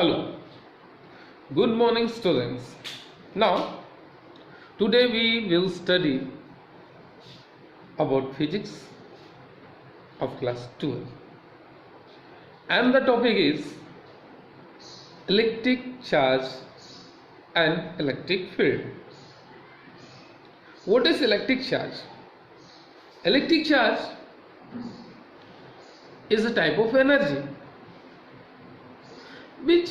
Hello, good morning students. Now, today we will study about physics of class 12 and the topic is electric charge and electric field. What is electric charge? Electric charge is a type of energy which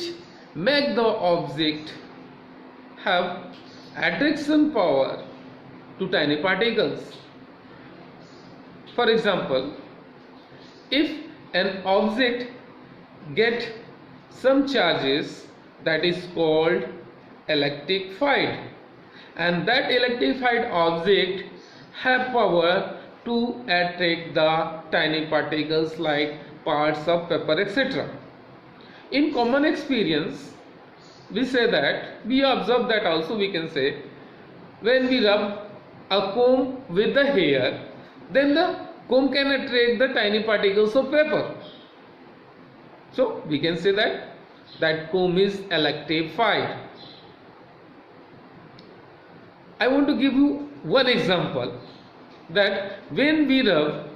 make the object have attraction power to tiny particles. For example, if an object get some charges, that is called electrified, and that electrified object have power to attract the tiny particles like parts of paper, etc. In common experience, we say that, we observe that also we can say, when we rub a comb with the hair, then the comb can attract the tiny particles of paper. So we can say that comb is electrified. I want to give you one example, that when we rub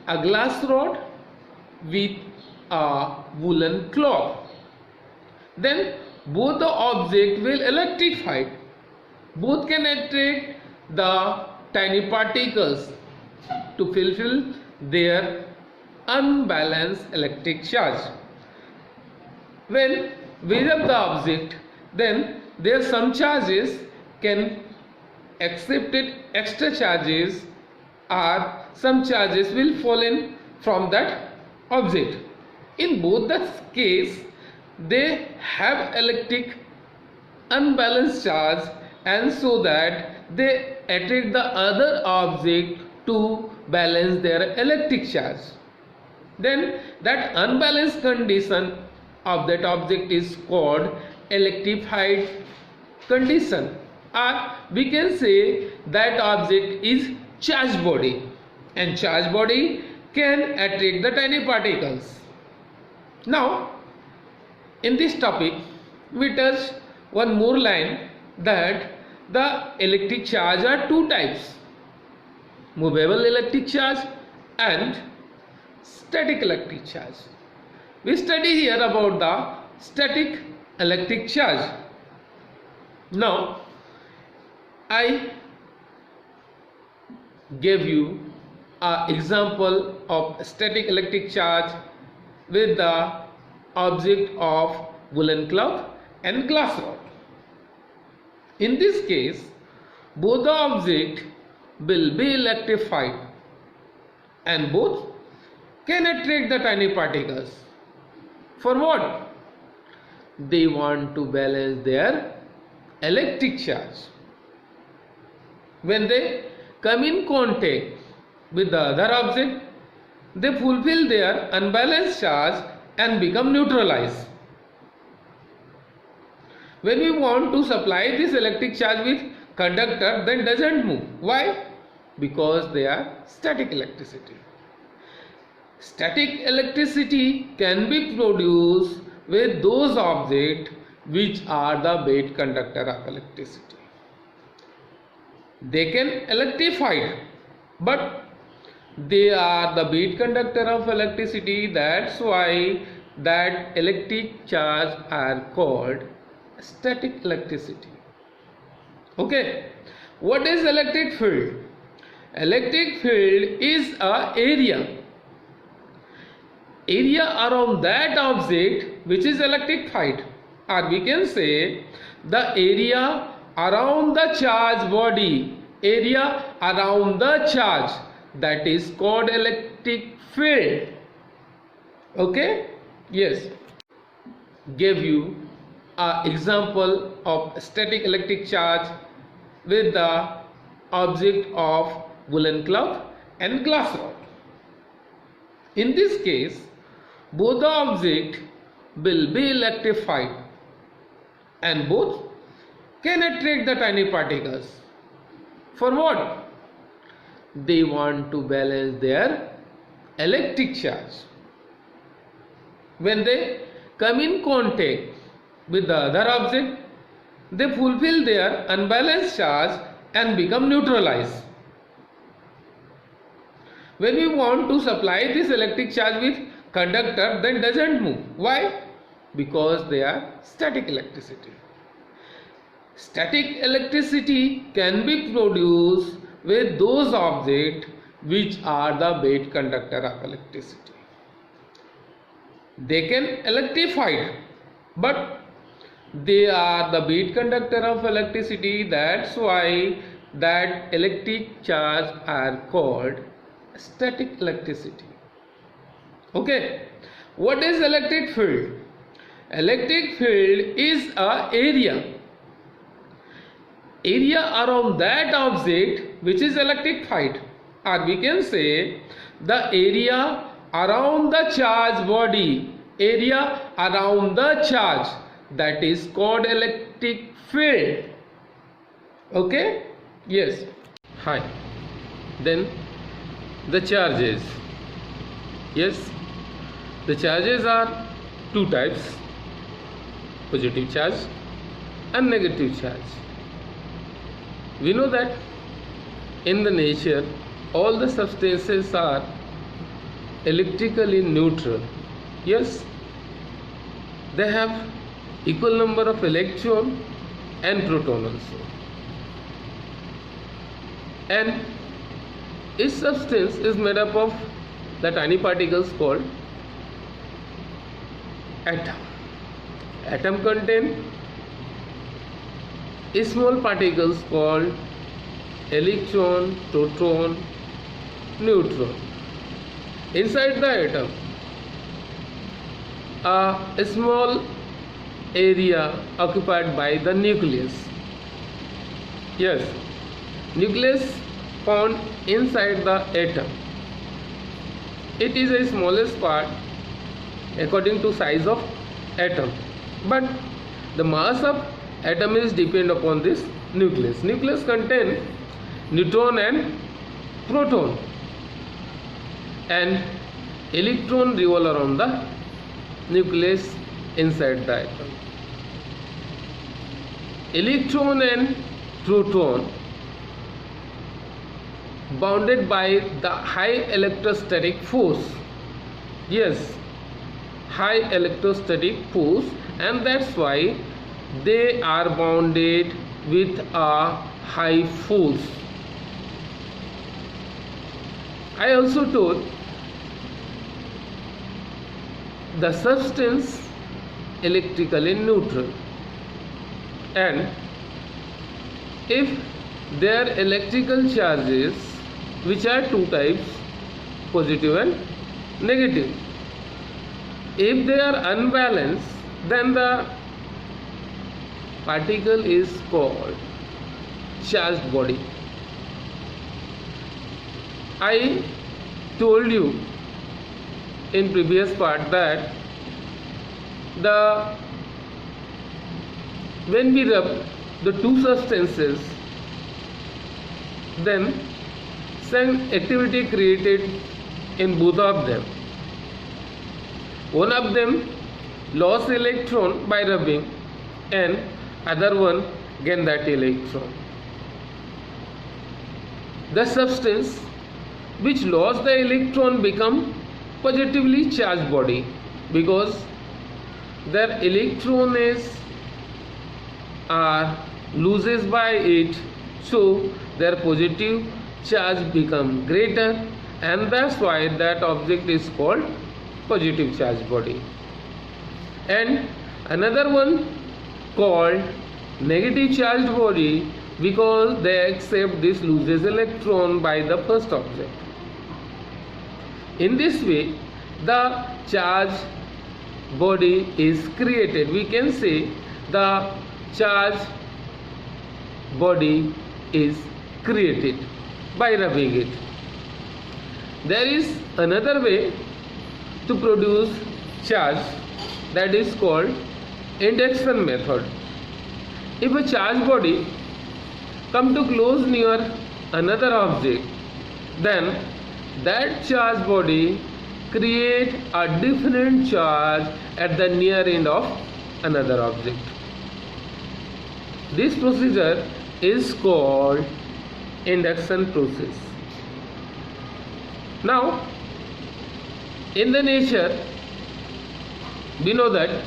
a glass rod with a woolen cloth, then both the object will electrify. Both can attract the tiny particles to fulfill their unbalanced electric charge. When we rub the object, then there some charges can accept it, extra charges, or some charges will fall in from that object. In both the case, they have electric unbalanced charge, and so that they attract the other object to balance their electric charge. Then that unbalanced condition of that object is called electrified condition, or we can say that object is charged body, and charged body can attract the tiny particles. Now, in this topic, we touch one more line, that the electric charge are two types: movable electric charge and static electric charge. We study here about the static electric charge. Now, I gave you an example of static electric charge with the object of woolen cloth and glass rod. In this case, both the object will be electrified, and both can attract the tiny particles. For what? They want to balance their electric charge. When they come in contact with the other object, they fulfill their unbalanced charge and become neutralized. When we want to supply this electric charge with conductor, then doesn't move. Why? Because they are static electricity. Static electricity can be produced with those objects which are the bad conductor of electricity. They can electrify, but they are the bad conductor of electricity. That's why that electric charge are called static electricity. Okay, what is electric field? Electric field is a area around that object which is electrified, or we can say the area around the charge body, area around the charge, that is called electric field. Okay, yes, gave you an example of static electric charge with the object of woolen cloth and glass rod. In this case, both the object will be electrified, and both can attract the tiny particles. For what? They want to balance their electric charge. When they come in contact with the other object, they fulfill their unbalanced charge and become neutralized. When we want to supply this electric charge with conductor, then doesn't move. Why? Because they are static electricity. Static electricity can be produced with those objects which are the bait conductor of electricity. They can electrify, but they are the bait conductor of electricity. That's why that electric charge are called static electricity. Okay, what is electric field? Electric field is a area around that object which is electrified, or we can say the area around the charge body, area around the charge, that is called electric field. Okay, yes. Hi. Then the charges. Yes, the charges are two types: positive charge and negative charge. We know that in the nature all the substances are electrically neutral. Yes, they have equal number of electron and proton also, and each substance is made up of the tiny particles called atom. Atom contain small particles called electron, proton, neutron. Inside the atom, a small area occupied by the nucleus. Yes, nucleus found inside the atom. It is the smallest part according to size of atom, but the mass of atom is depend upon this nucleus. Nucleus contain neutron and proton, and electron revolve around the nucleus inside the atom. Electron and proton bounded by the high electrostatic force. Yes, high electrostatic force, and that's why they are bounded with a high force. I also told the substance electrically neutral, and if their electrical charges, which are two types, positive and negative, if they are unbalanced, then the particle is called charged body. I told you in previous part that when we rub the two substances, then some activity created in both of them. One of them lost electron by rubbing, and other one gain that electron. The substance which lost the electron become positively charged body, because their electron is loses by it, so their positive charge become greater, and that's why that object is called positive charge body. And another one called negative charged body, because they accept this loses electron by the first object. In this way, the charge body is created. We can say the charge body is created by rubbing it. There is another way to produce charge, that is called induction method. If a charge body come to close near another object, then that charge body create a different charge at the near end of another object. This procedure is called induction process. Now, in the nature, we know that